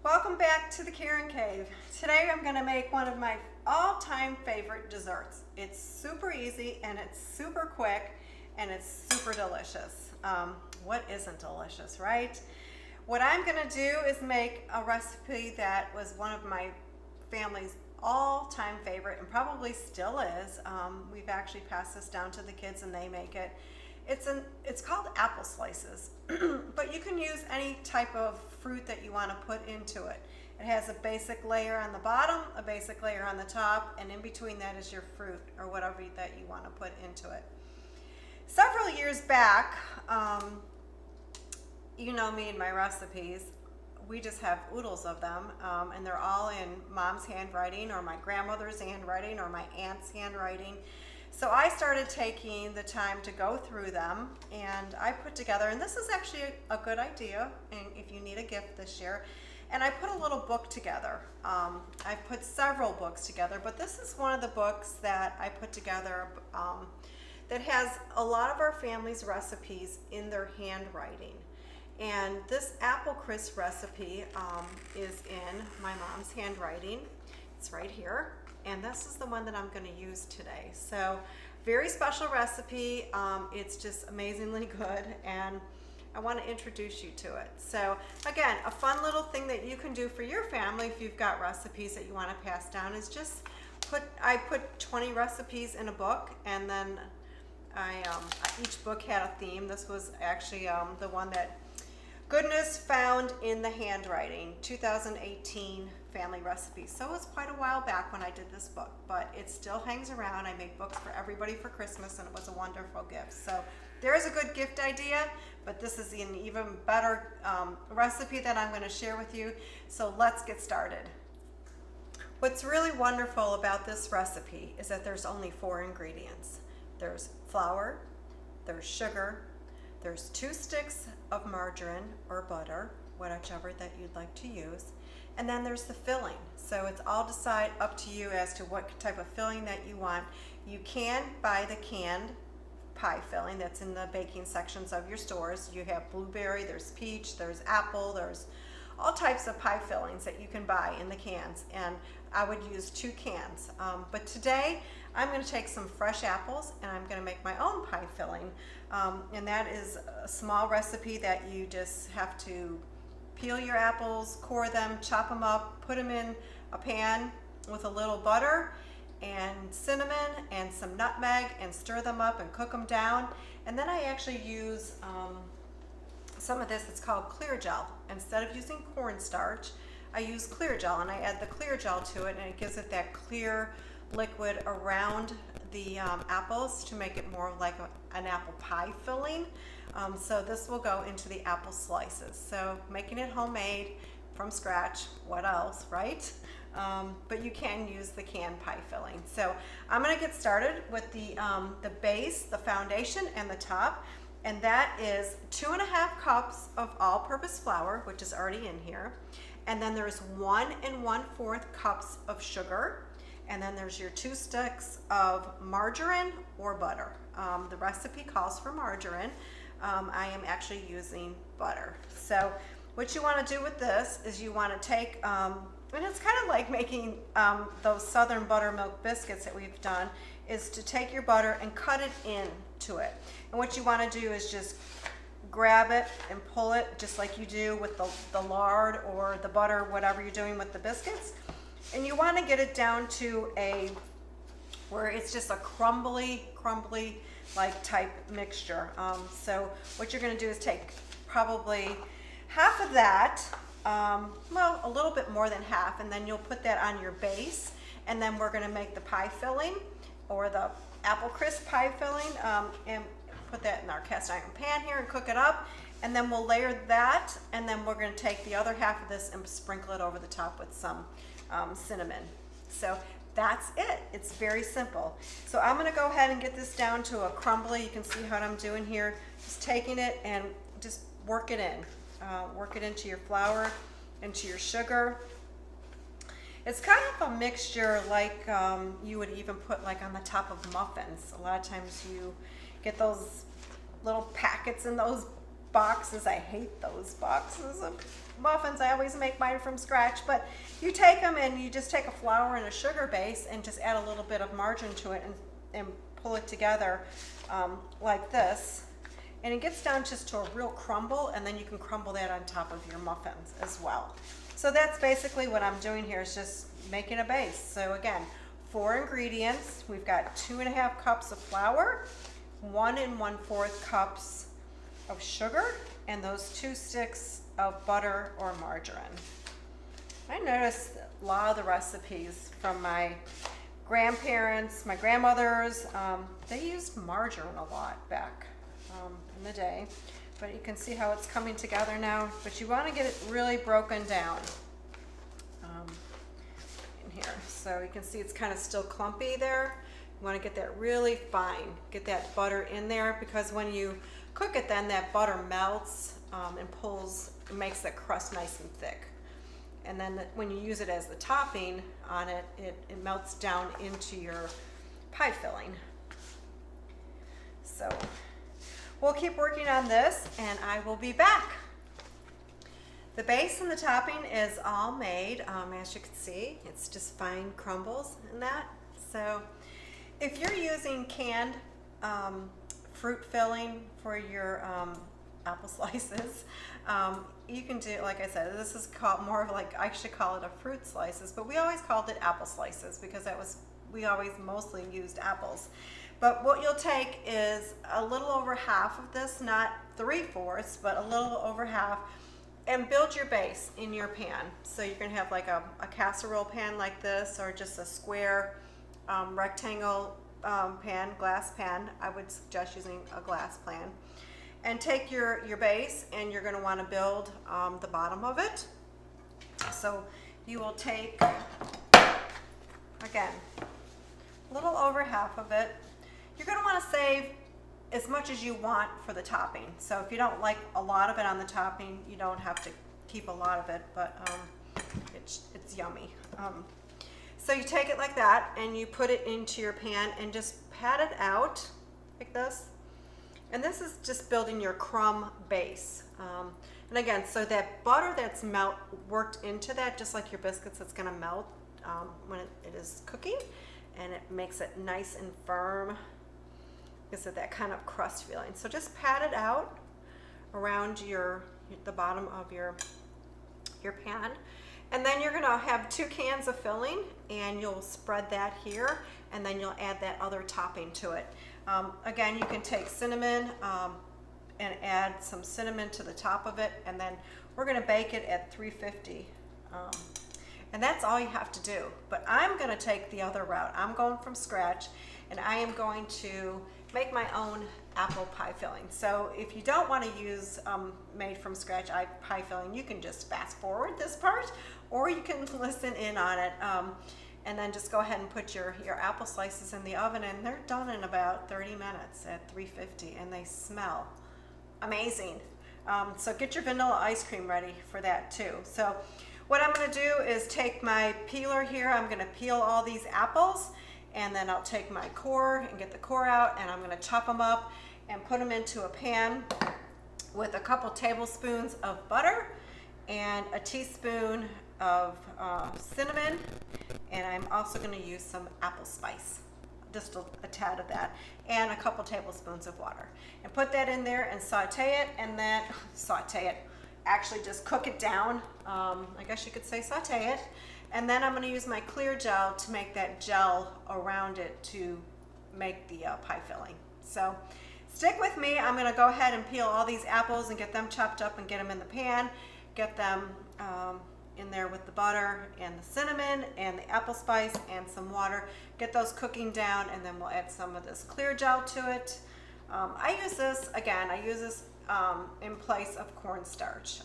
Welcome back to the Karen Cave. Today I'm going to make one of my all-time favorite desserts. It's super easy and it's super quick and it's super delicious. What isn't delicious, right? What I'm going to do is make a recipe that was one of my family's all-time favorite and probably still is. We've actually passed this down to the kids and they make it. It's called apple slices, but you can use any type of fruit that you want to put into it. It has a basic layer on the bottom, a basic layer on the top, and in between that is your fruit or whatever that you want to put into it. Several years back, you know me and my recipes, we just have oodles of them, and they're all in mom's handwriting or my grandmother's handwriting or my aunt's handwriting. So I started taking the time to go through them, and I put together, and this is actually a good idea and if you need a gift this year, and I put a little book together. I put several books together, but this is one of the books that I put together that has a lot of our family's recipes in their handwriting. And this apple crisp recipe is in my mom's handwriting. It's right here. And this is the one that I'm going to use today. So very special recipe. It's just amazingly good, and I want to introduce you to it. So again, a fun little thing that you can do for your family if you've got recipes that you want to pass down is just I put 20 recipes in a book, and then each book had a theme. This was actually the one that Goodness found in the handwriting, 2018 family recipes. So it was quite a while back when I did this book, but it still hangs around. I made books for everybody for Christmas, and it was a wonderful gift. So there's a good gift idea, but this is an even better recipe that I'm going to share with you. So let's get started. What's really wonderful about this recipe is that there's only 4 ingredients. There's flour, there's sugar, there's 2 sticks of margarine or butter, whichever that you'd like to use, and then there's the filling. So it's all up to you as to what type of filling that you want. You can buy the canned pie filling that's in the baking sections of your stores. You have blueberry, there's peach, there's apple, there's all types of pie fillings that you can buy in the cans, and I would use 2 cans. But today I'm going to take some fresh apples and I'm going to make my own pie filling, and that is a small recipe that you just have to peel your apples, core them, chop them up, put them in a pan with a little butter and cinnamon and some nutmeg and stir them up and cook them down. And then I actually use some of this. It's called clear gel. Instead of using cornstarch, I use clear gel, and I add the clear gel to it, and it gives it that clear liquid around the apples to make it more like an apple pie filling. So this will go into the apple slices. So making it homemade from scratch, what else, right? But you can use the canned pie filling. So I'm going to get started with the base, the foundation, and the top. And that is 2.5 cups of all-purpose flour, which is already in here. And then there's 1 1/4 cups of sugar. And then there's your 2 sticks of margarine or butter. The recipe calls for margarine. I am actually using butter. So what you want to do with this is you want to take, and it's kind of like making those southern buttermilk biscuits that we've done, is to take your butter and cut it into it. And what you want to do is just grab it and pull it just like you do with the lard or the butter, whatever you're doing with the biscuits. And you want to get it down to where it's just a crumbly like type mixture. So what you're going to do is take probably half of that, well, a little bit more than half, and then you'll put that on your base, and then we're going to make the pie filling or the apple crisp pie filling, and put that in our cast iron pan here and cook it up, and then we'll layer that, and then we're going to take the other half of this and sprinkle it over the top with some cinnamon. So that's it. It's very simple. So I'm going to go ahead and get this down to a crumbly. You can see what I'm doing here. Just taking it and just work it in. Work it into your flour, into your sugar. It's kind of a mixture like you would even put like on the top of muffins. A lot of times you get those little packets in those boxes. I hate those boxes of muffins. I always make mine from scratch, but you take them and you just take a flour and a sugar base and just add a little bit of margarine to it and pull it together like this. And it gets down just to a real crumble, and then you can crumble that on top of your muffins as well. So that's basically what I'm doing here, is just making a base. So again, 4 ingredients. We've got 2.5 cups of flour, 1 1/4 cups of sugar, and those 2 sticks of butter or margarine. I noticed a lot of the recipes from my grandparents, my grandmothers, they used margarine a lot back in the day, but you can see how it's coming together now. But you want to get it really broken down in here. So you can see it's kind of still clumpy there. You want to get that really fine, get that butter in there, because when you cook it, then that butter melts and pulls, makes that crust nice and thick. And then when you use it as the topping on it, it melts down into your pie filling. So we'll keep working on this, and I will be back. The base and the topping is all made. As you can see, it's just fine crumbles in that. So if you're using canned fruit filling for your apple slices, you can do, like I said, this is called more of like, I should call it a fruit slices, but we always called it apple slices because we always mostly used apples. But what you'll take is a little over half of this, not 3/4, but a little over half, and build your base in your pan. So you're gonna have like a casserole pan like this, or just a square rectangle pan, glass pan. I would suggest using a glass pan. And take your base, and you're gonna wanna build the bottom of it. So you will take, again, a little over half of it. You're gonna wanna save as much as you want for the topping. So if you don't like a lot of it on the topping, you don't have to keep a lot of it, but it's yummy. So you take it like that, and you put it into your pan and just pat it out like this. And this is just building your crumb base. And again, so that butter that's worked into that, just like your biscuits, it's gonna melt when it is cooking, and it makes it nice and firm. Gives it that kind of crust feeling. So just pat it out around the bottom of your pan. And then you're gonna have 2 cans of filling, and you'll spread that here, and then you'll add that other topping to it. Again, you can take cinnamon and add some cinnamon to the top of it, and then we're gonna bake it at 350. And that's all you have to do. But I'm gonna take the other route. I'm going from scratch, and I am going to make my own apple pie filling. So if you don't want to use made from scratch pie filling, you can just fast forward this part, or you can listen in on it, and then just go ahead and put your apple slices in the oven, and they're done in about 30 minutes at 350, and they smell amazing. So get your vanilla ice cream ready for that too. So what I'm going to do is take my peeler here. I'm going to peel all these apples, and then I'll take my core and get the core out, and I'm going to chop them up and put them into a pan with a couple tablespoons of butter and a teaspoon of cinnamon, and I'm also going to use some apple spice, just a tad of that, and a couple tablespoons of water, and put that in there and saute it, and then actually just cook it down. I guess you could say saute it. And then I'm going to use my clear gel to make that gel around it to make the pie filling. So stick with me. I'm going to go ahead and peel all these apples and get them chopped up and get them in the pan. Get them in there with the butter and the cinnamon and the apple spice and some water. Get those cooking down, and then we'll add some of this clear gel to it. I use this in place of cornstarch.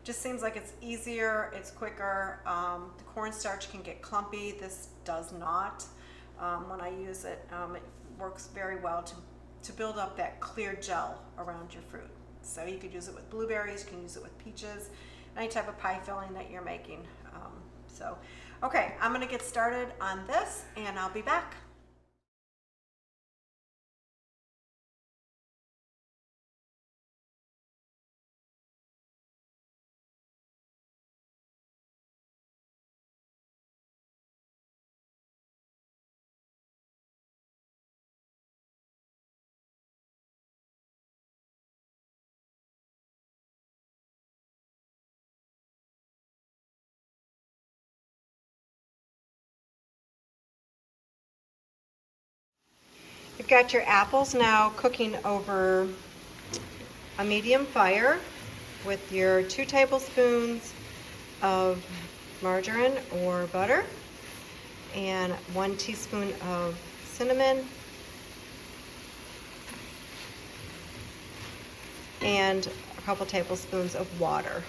Just seems like it's easier, it's quicker. The cornstarch can get clumpy. This does not. When I use it, it works very well to build up that clear gel around your fruit. So you could use it with blueberries, you can use it with peaches, any type of pie filling that you're making. Okay, I'm gonna get started on this, and I'll be back. got your apples now cooking over a medium fire with your 2 tablespoons of margarine or butter and 1 teaspoon of cinnamon and a couple tablespoons of water.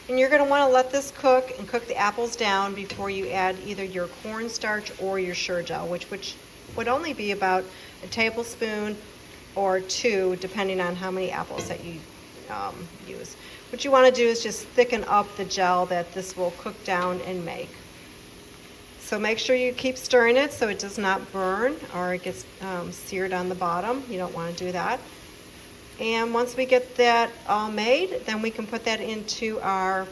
And you're going to want to let this cook and cook the apples down before you add either your cornstarch or your sure gel, which would only be about a tablespoon or 2 depending on how many apples that you use. What you want to do is just thicken up the gel that this will cook down and make. So make sure you keep stirring it so it does not burn or it gets seared on the bottom. You don't want to do that. And once we get that all made, then we can put that into our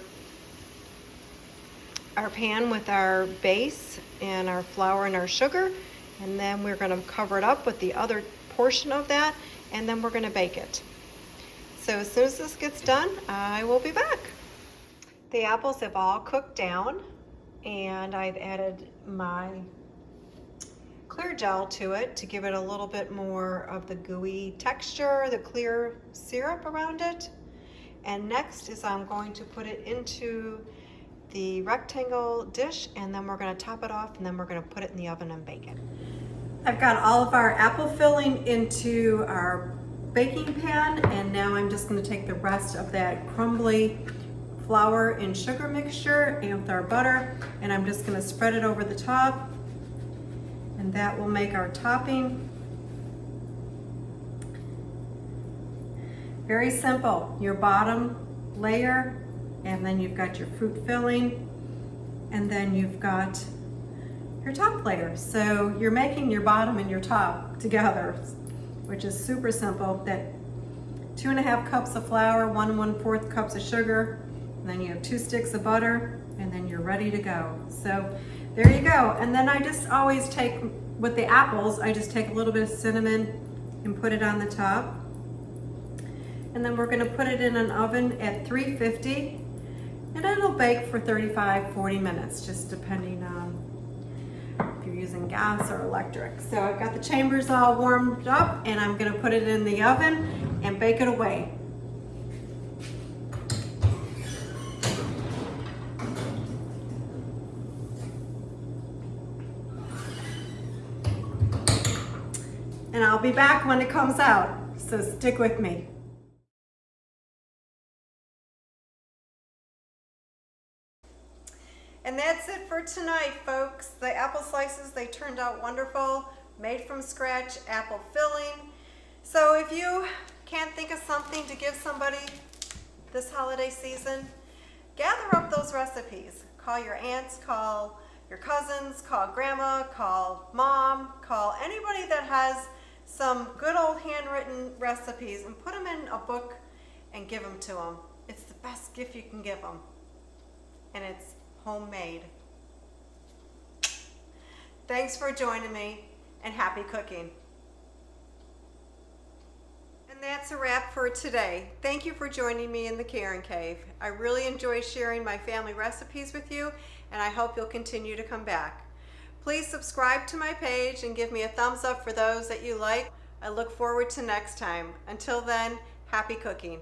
pan with our base and our flour and our sugar. And then we're going to cover it up with the other portion of that, and then we're going to bake it. So as soon as this gets done, I will be back. The apples have all cooked down, and I've added my clear gel to it to give it a little bit more of the gooey texture, the clear syrup around it. And next is I'm going to put it into the rectangle dish, and then we're going to top it off, and then we're going to put it in the oven and bake it. I've got all of our apple filling into our baking pan, and now I'm just going to take the rest of that crumbly flour and sugar mixture and with our butter, and I'm just going to spread it over the top, and that will make our topping. Very simple. Your bottom layer, and then you've got your fruit filling, and then you've got your top layer. So you're making your bottom and your top together, which is super simple. That 2.5 cups of flour, 1 1/4 cups of sugar, and then you have 2 sticks of butter, and then you're ready to go. So there you go. And then I just always take, with the apples, I just take a little bit of cinnamon and put it on the top. And then we're gonna put it in an oven at 350, and it'll bake for 35-40 minutes, just depending on if you're using gas or electric. So I've got the chambers all warmed up, and I'm gonna put it in the oven and bake it away. And I'll be back when it comes out, so stick with me. And that's it for tonight, folks. The apple slices, they turned out wonderful, made from scratch, apple filling. So if you can't think of something to give somebody this holiday season, gather up those recipes. Call your aunts, call your cousins, call grandma, call mom, call anybody that has some good old handwritten recipes, and put them in a book and give them to them. It's the best gift you can give them. And it's homemade. Thanks for joining me, and happy cooking. And that's a wrap for today. Thank you for joining me in the Karen Cave. I really enjoy sharing my family recipes with you, and I hope you'll continue to come back. Please subscribe to my page and give me a thumbs up for those that you like. I look forward to next time. Until then, happy cooking.